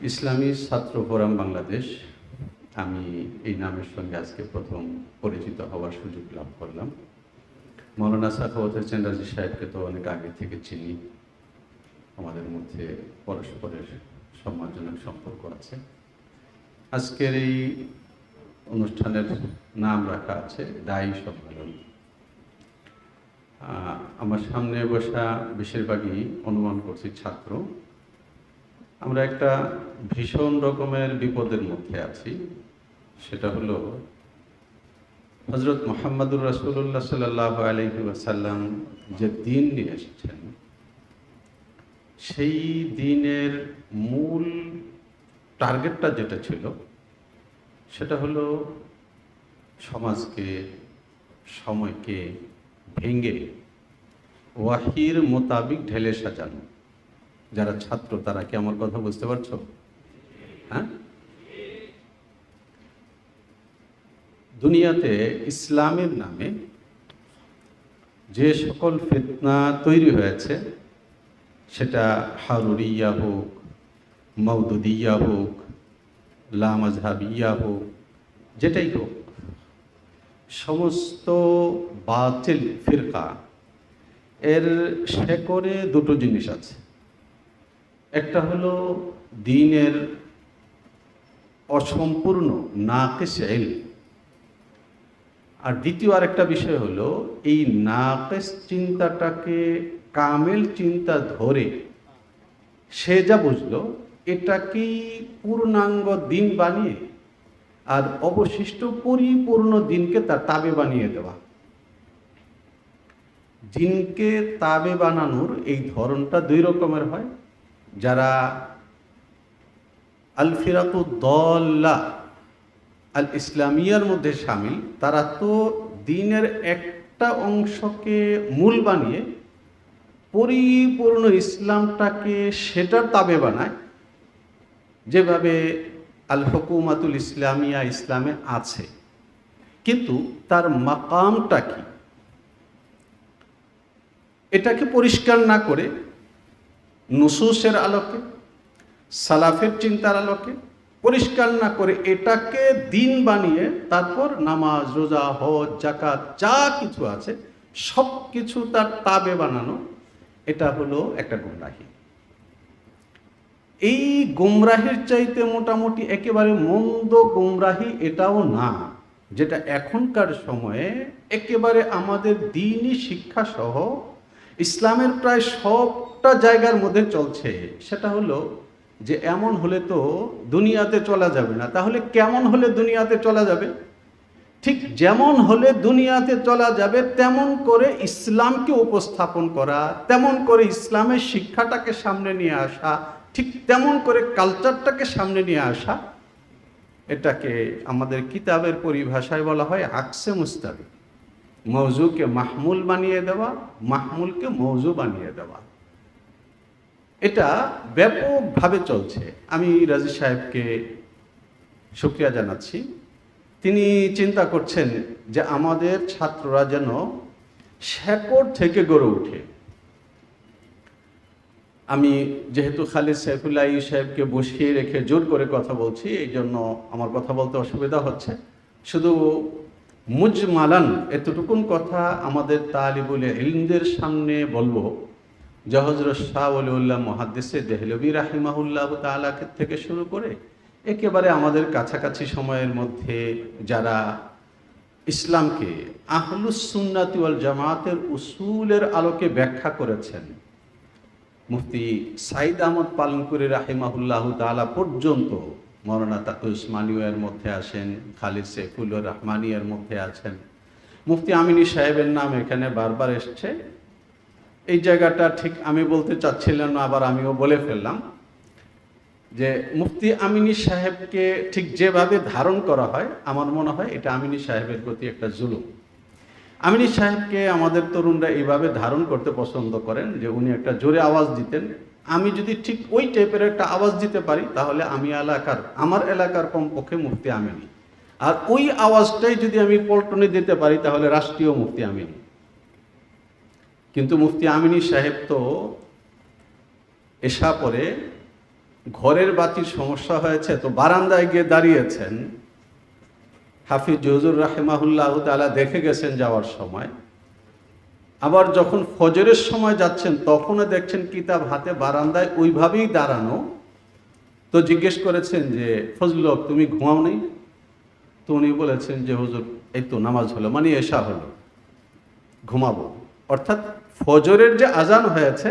ইসলামী ছাত্র ফোরাম বাংলাদেশ, আমি এই নামের সঙ্গে আজকে প্রথম পরিচিত হওয়ার সুযোগ লাভ করলাম। মৌলানা সাখাওয়াত হোসেন রাজি সাহেবকে তো অনেক আগে থেকে চিনি, আমাদের মধ্যে পরস্পরের সম্মানজনক সম্পর্ক আছে। আজকের এই অনুষ্ঠানের নাম রাখা আছে দায়ী সম্মেলন। আমার সামনে বসা বেশিরভাগই অনুমান করছি ছাত্র। আমরা একটা ভীষণ রকমের বিপদের মধ্যে আছি, সেটা হলো হযরত মুহাম্মদুর রাসূলুল্লাহ সাল্লাল্লাহু আলাইহি ওয়াসাল্লাম যে দিন নিয়ে এসেছেন, সেই দিনের মূল টার্গেটটা যেটা ছিল সেটা হলো সমাজকে, সময়কে ভেঙে ওয়াহির মোতাবিক ঢেলে সাজানো। যারা ছাত্র তারা কি আমার কথা বুঝতে পারছো? হ্যাঁ, দুনিয়াতে ইসলামের নামে যে সকল ফিতনা তৈরি হয়েছে, সেটা হারুরিয়া হোক, মওদুদিয়া হোক, লামাজহাবিয়া হোক, যেটাই হোক, সমস্ত বাতিল ফিরকা এর শেকড়ে দুটো জিনিস আছে। একটা হলো দ্বীনের অসম্পূর্ণ নাকিস ইলম, আর দ্বিতীয় আরেকটা বিষয় হলো এই নাকিস চিন্তাটাকে কামেল চিন্তা ধরে সে যা বুঝলো এটাকেই পূর্ণাঙ্গ দিন বানিয়ে আর অবশিষ্ট পরিপূর্ণ দিনকে তার তাবে বানিয়ে দেওয়া। দিনকে তাবে বানানোর এই ধরনটা দুই রকমের হয়। যারা আল ফিরাকু দল্লা আল ইসলামিয়ার মধ্যে শামিল, তারা তো দ্বীনের একটা অংশকে মূল বানিয়ে পরিপূর্ণ ইসলামটাকে সেটার তাবে বানায়, যেভাবে আল হুকুমাতুল ইসলামিয়া ইসলামে আছে। কিন্তু তার মাকামটা কি, এটাকে পরিষ্কার না করে নুসুসের আলোকে, সালাফের চিন্তার আলোকে পরিষ্কার না করে এটাকে দিন বানিয়ে তারপর নামাজ, রোজা, হজ, যাকাত যা কিছু আছে সব কিছু তার তাবে বানানো, এটা হলো একটা গুমরাহি। এই গুমরাহির চাইতে মোটামুটি একেবারে মন্দ গুমরাহি এটাও না, যেটা এখনকার সময়ে একেবারে আমাদের দ্বীনি শিক্ষা সহ ইসলামের প্রায় সবটা জায়গার মধ্যে চলছে। সেটা হলো যে এমন হলে তো দুনিয়াতে চলা যাবে না, তাহলে কেমন হলে দুনিয়াতে চলা যাবে? ঠিক যেমন হলে দুনিয়াতে চলা যাবে তেমন করে ইসলামকে উপস্থাপন করা, তেমন করে ইসলামের শিক্ষাটাকে সামনে নিয়ে আসা, ঠিক তেমন করে কালচারটাকে সামনে নিয়ে আসা, এটাকে আমাদের কিতাবের পরিভাষায় বলা হয় আকসে মুস্তাবি। মৌজুকে মাহমুল বানিয়ে দেওয়া, মাহমুলকে মৌজু বানিয়ে দেওয়া, এটা ব্যাপকভাবে চলছে। আমি রাজি সাহেবকে শুকরিয়া জানাচ্ছি, তিনি চিন্তা করছেন যে আমাদের ছাত্ররা যেন শেকড় থেকে গড়ে ওঠে। আমি যেহেতু খালিদ সাইফুল্লাহ সাহেবকে বসিয়ে রেখে জোর করে কথা বলছি, এই জন্য আমার কথা বলতে অসুবিধা হচ্ছে। শুধু মুজমালান এতটুকুন কথা আমাদের তালিবুল ইলমদের সামনে বলবো যে হযরত শাহ ওলিউল্লাহ মুহাদ্দিসে দেহলভী রাহিমাহুল্লাহ তাআলা থেকে শুরু করে একেবারে আমাদের কাছাকাছি সময়ের মধ্যে যারা ইসলামকে আহলুস সুন্নাতি ওয়াল জামাতের উসুলের আলোকে ব্যাখ্যা করেছেন, মুফতি সাইদ আহমদ পালনপুরি রাহিমাহুল্লাহ তাআলা পর্যন্ত, মৌলানা তাকি উসমানীর মধ্যে আছেন, খালিদ সাইফুল্লাহ রহমানিয়ার মধ্যে আছেন, মুফতি আমিনী সাহেবের নাম এখানে বারবার এসছে। এই জায়গাটা ঠিক আমি বলতে চাচ্ছিলাম না, আবার আমিও বলে ফেললাম যে মুফতি আমিনী সাহেবকে ঠিক যেভাবে ধারণ করা হয়, আমার মনে হয় এটা আমিনী সাহেবের প্রতি একটা জুলুম। আমিনী সাহেবকে আমাদের তরুণরা এইভাবে ধারণ করতে পছন্দ করেন যে উনি একটা জোরে আওয়াজ দিতেন, আমি যদি ঠিক ওই টাইপের একটা আওয়াজ দিতে পারি তাহলে আমার এলাকার কমপক্ষে মুফতি আমিনী, আর ওই আওয়াজটাই যদি আমি পল্টনে দিতে পারি তাহলে রাষ্ট্রীয় মুফতি আমিনী। কিন্তু মুফতি আমিনী সাহেব তো এশা পরে ঘরের বাতির সমস্যা হয়েছে, তো বারান্দায় গিয়ে দাঁড়িয়েছেন। হাফিজ হুজুর রাহিমাহুল্লাহ তাআলা দেখে গেছেন যাওয়ার সময়। আবার যখন ফজরের সময় যাচ্ছেন তখনও দেখছেন কিতাব হাতে বারান্দায় ওইভাবেই দাঁড়ানো। তো জিজ্ঞেস করেছেন যে ফজলুল হক, তুমি ঘুমাও নেই? তো উনি বলেছেন যে হুজুর এই তো নামাজ হলো, মানে এশা হলো, ঘুমাবো। অর্থাৎ ফজরের যে আজান হয়েছে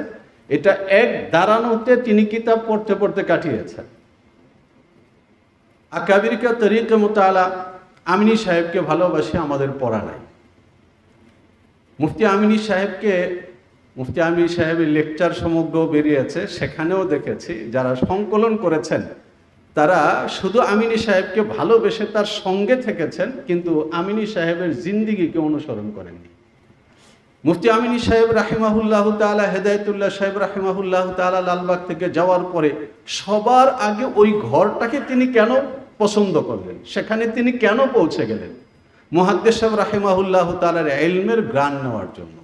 এটা এক দাঁড়ানোতে তিনি কিতাব পড়তে পড়তে কাটিয়েছেন। আকাবিরকা তরিকে মুতালা আমিনী সাহেবকে ভালোবাসে আমাদের পড়া নাই। মুফতি আমিনী সাহেবের লেকচার সমগ্র বেরিয়েছে, সেখানেও দেখেছি যারা সংকলন করেছেন তারা শুধু আমিনী সাহেবকে ভালোবেসে তার সঙ্গে থেকেছেন, কিন্তু আমিনী সাহেবের জিন্দিগিকে অনুসরণ করেননি। মুফতি আমিনী সাহেব রাহিমাহুল্লাহ তাআলা, হেদায়েতুল্লাহ সাহেব রাহিমাহুল্লাহ তাআলা লালবাগ থেকে যাওয়ার পরে সবার আগে ওই ঘরটাকে তিনি কেন পছন্দ করলেন, সেখানে তিনি কেন পৌঁছে গেলেন? মুহাদ্দিস সাহেব রাহিমাহুল্লাহ তাআলার ইলমের গ্রাণ নেওয়ার জন্য।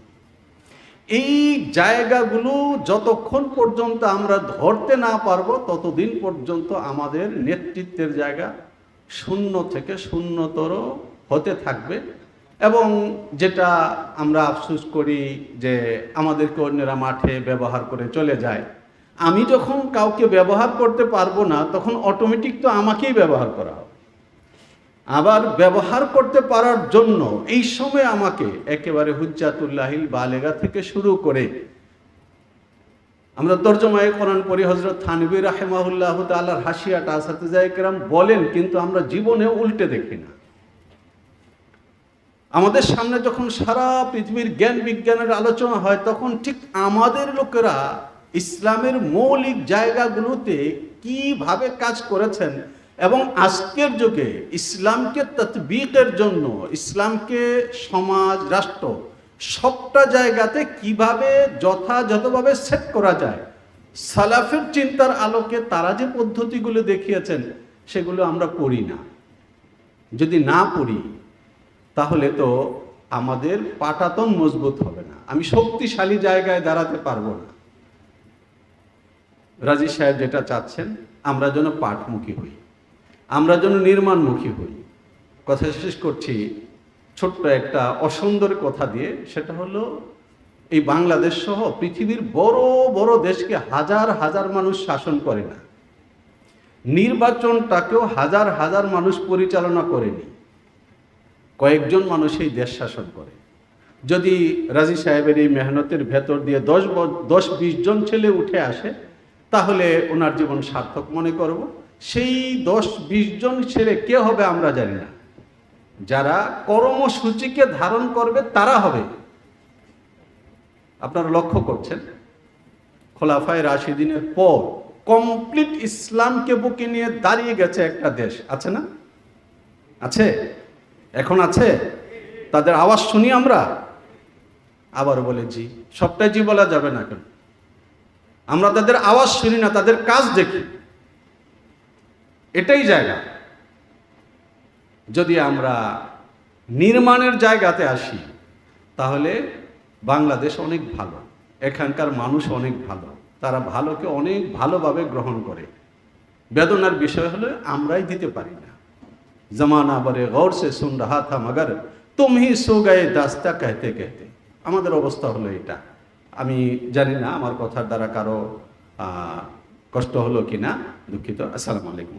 এই জায়গাগুলো যতক্ষণ পর্যন্ত আমরা ধরতে না পারবো ততদিন পর্যন্ত আমাদের নেতৃত্বের জায়গা শূন্য থেকে শূন্যতর হতে থাকবে। এবং যেটা আমরা আফসোস করি যে আমাদেরকে অন্যরা মাঠে ব্যবহার করে চলে যায়। আমি যখন কাউকে ব্যবহার করতে পারবো না তখন অটোমেটিক তো আমাকেই ব্যবহার করা হবে। আবার ব্যবহার করতে পারার জন্য এই সময় আমাকে একেবারে হুজ্জাতুল্লাহিল বালেগা থেকে শুরু করে, আমরা তরজমায়ে কোরআন পড়ি, হযরত থানভী রাহিমাহুল্লাহ তাআলার হাসিয়াটা আসাতিজায়ে কেরাম বলেন, কিন্তু আমরা জীবনে উল্টে দেখি না। আমাদের সামনে যখন সারা পৃথিবীর জ্ঞান বিজ্ঞানের আলোচনা হয় তখন ঠিক আমাদের লোকেরা ইসলামের মৌলিক জায়গাগুলোতে কিভাবে কাজ করেছেন এবং আজকের যুগে ইসলামকে তাতবীকের জন্য, ইসলামকে সমাজ রাষ্ট্র সবটা জায়গাতে কিভাবে যথাযথভাবে সেট করা যায়, সালাফের চিন্তার আলোকে তারা যে পদ্ধতিগুলো দেখিয়েছেন সেগুলো আমরা পড়ি না। যদি না পড়ি তাহলে তো আমাদের পাটাতন মজবুত হবে না, আমি শক্তিশালী জায়গায় দাঁড়াতে পারবো না। রাজি সাহেব যেটা চাচ্ছেন আমরা যেন পাঠমুখী হই, আমরা যেন নির্মাণমুখী হই। কথা শেষ করছি ছোট্ট একটা অসুন্দর কথা দিয়ে, সেটা হলো এই বাংলাদেশ সহ পৃথিবীর বড় বড় দেশকে হাজার হাজার মানুষ শাসন করে না, নির্বাচনটাকেও হাজার হাজার মানুষ পরিচালনা করেনি, কয়েকজন মানুষ এই দেশ শাসন করে। যদি রাজি সাহেবের এই মেহনতের ভেতর দিয়ে 10-20 জন ছেলে উঠে আসে তাহলে ওনার জীবন সার্থক মনে করব। সেই 10-20 জন ছেলে কে হবে আমরা জানি না, যারা কর্মসূচিকে ধারণ করবে তারা হবে। আপনারা লক্ষ্য করছেন খোলাফায়ে রাশিদিনের পর কমপ্লিট ইসলামকে বুকে নিয়ে দাঁড়িয়ে গেছে একটা দেশ, আছে না? আছে, এখন আছে। তাদের আওয়াজ শুনি আমরা, আবার বলে জি, সবটাই জি বলা যাবে না, কেন আমরা তাদের আওয়াজ শুনি না, তাদের কাজ দেখি। এটাই জায়গা। যদি আমরা নির্মাণের জায়গাতে আসি তাহলে বাংলাদেশ অনেক ভালো, এখানকার মানুষ অনেক ভালো, তারা ভালোকে অনেক ভালোভাবে গ্রহণ করে। বেদনার বিষয় হলো আমরাই দিতে পারি না। জমানা বরে গৌর সে শুন রাহা থা মগর তুম হি সো গয়ে দাস্তা कहते कहते। আমাদের অবস্থা হলো এটা। আমি জানি না আমার কথার দ্বারা কারো কষ্ট হলো কিনা, দুঃখিত। আসসালামু আলাইকুম।